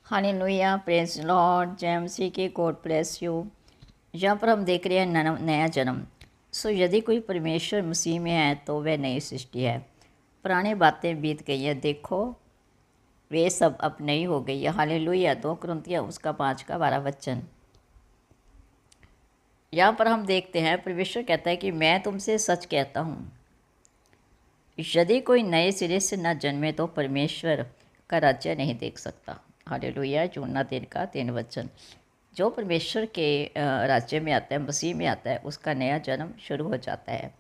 Hallelujah, praise Lord, जय मसीह की, God bless you. यहाँ पर हम देख रहे हैं नया जन्म। यदि कोई परमेश्वर मसीह में है तो वह नई सृष्टि है। पुरानी बातें बीत गई है, देखो वे सब अब नई हो गई है। हालेलुया। 2 कुरिन्थियों उसका 5 का 12 वचन। यहाँ पर हम देखते हैं परमेश्वर कहता है कि मैं तुमसे सच कहता हूँ, यदि कोई नए सिरे से न जन्मे तो परमेश्वर का राज्य नहीं देख सकता। हालेलुया। यूहन्ना 3 का 3 वचन। जो परमेश्वर के राज्य में आता है, मसीह में आता है, उसका नया जन्म शुरू हो जाता है,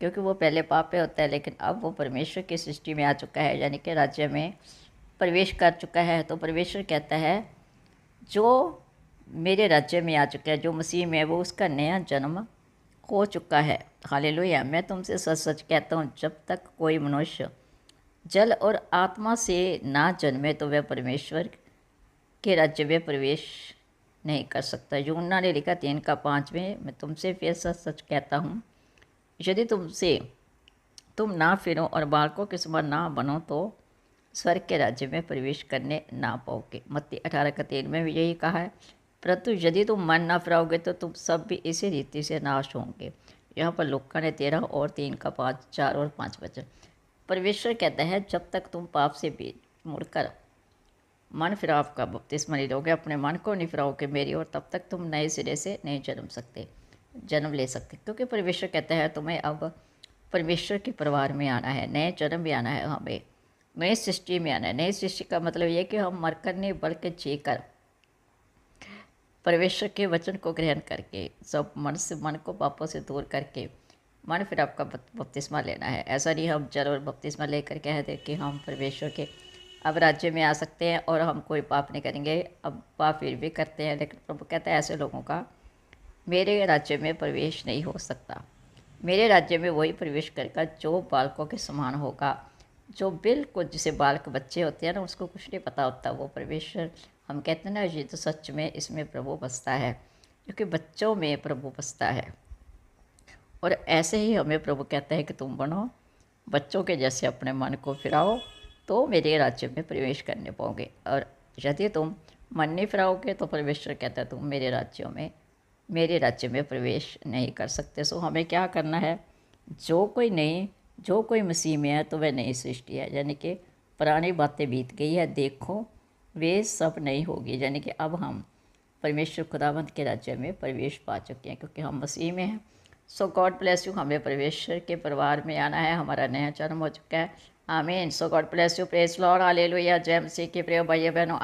क्योंकि वो पहले पाप में होता है, लेकिन अब वो परमेश्वर की सृष्टि में आ चुका है, यानी कि राज्य में प्रवेश कर चुका है। तो परमेश्वर कहता है जो मेरे राज्य में आ चुका है, जो मसीह में है, वो उसका नया जन्म हो चुका है। हालेलुया। मैं तुमसे सच सच कहता हूँ, जब तक कोई मनुष्य जल और आत्मा से ना जन्मे तो वह परमेश्वर के राज्य में प्रवेश नहीं कर सकता। यूहन्ना ने लिखा 3 का 5 में, मैं तुमसे फिर सच सच कहता हूँ, यदि तुम ना फिरो और बालकों के समान ना बनो तो स्वर्ग के राज्य में प्रवेश करने ना पाओगे। मत्ती 18 का 3 में भी यही कहा है, परंतु यदि तुम मन ना फिराओगे तो तुम सब भी इसी रीति से नाश होंगे। यहाँ पर लूका ने 13 और 3 का 5, 4 और 5 वचन। परमेश्वर कहता है जब तक तुम पाप से भी मुड़कर मन फिराव का बपतिस्मा नहीं लोगे, अपने मन को नहीं फिराओगे मेरी ओर, तब तक तुम नए सिरे से नहीं जन्म ले सकते। क्योंकि परमेश्वर कहता है तुम्हें अब परमेश्वर के परिवार में आना है, नए जन्म में आना है, हमें नई सृष्टि में आना है। नई सृष्टि का मतलब ये कि हम मरकर नहीं बल्कि जीकर परमेश्वर के वचन को ग्रहण करके सब मन को पापों से दूर करके मन फिर आपका बपतिस्मा लेना है। ऐसा नहीं हम जल और बपतिस्मा लेकर कह दे कि हम परमेश्वर के अब राज्य में आ सकते हैं और हम कोई पाप नहीं करेंगे। अब पाप फिर भी करते हैं, लेकिन प्रभु कहता है ऐसे लोगों का मेरे राज्य में प्रवेश नहीं हो सकता। मेरे राज्य में वही प्रवेश करेगा जो बालकों के समान होगा, जो बिल्कुल जैसे बालक बच्चे होते हैं ना, उसको कुछ नहीं पता होता, वो परमेश्वर हम कहते हैं ना, ये तो सच में इसमें प्रभु बसता है, क्योंकि बच्चों में प्रभु बसता है। और ऐसे ही हमें प्रभु कहता है कि तुम बनो बच्चों के जैसे, अपने मन को फिराओ तो मेरे राज्य में प्रवेश करने पाओगे। और यदि तुम मन नहीं फिराओगे तो परमेश्वर कहता है तुम मेरे राज्य में प्रवेश नहीं कर सकते। सो हमें क्या करना है, जो कोई मसीह में है तो वह नई सृष्टि है, यानी कि पुरानी बातें बीत गई है, देखो वे सब नई होगी। यानी कि अब हम परमेश्वर खुदावंत के राज्य में प्रवेश पा चुके हैं, क्योंकि हम मसीह में हैं। सो गॉड ब्लेस यू। हमें परमेश्वर के परिवार में आना है, हमारा नया जन्म हो चुका है। आमीन। So God bless you, praise Lord, hallelujah, जय मसीह के प्रिय भाइयों बहनों।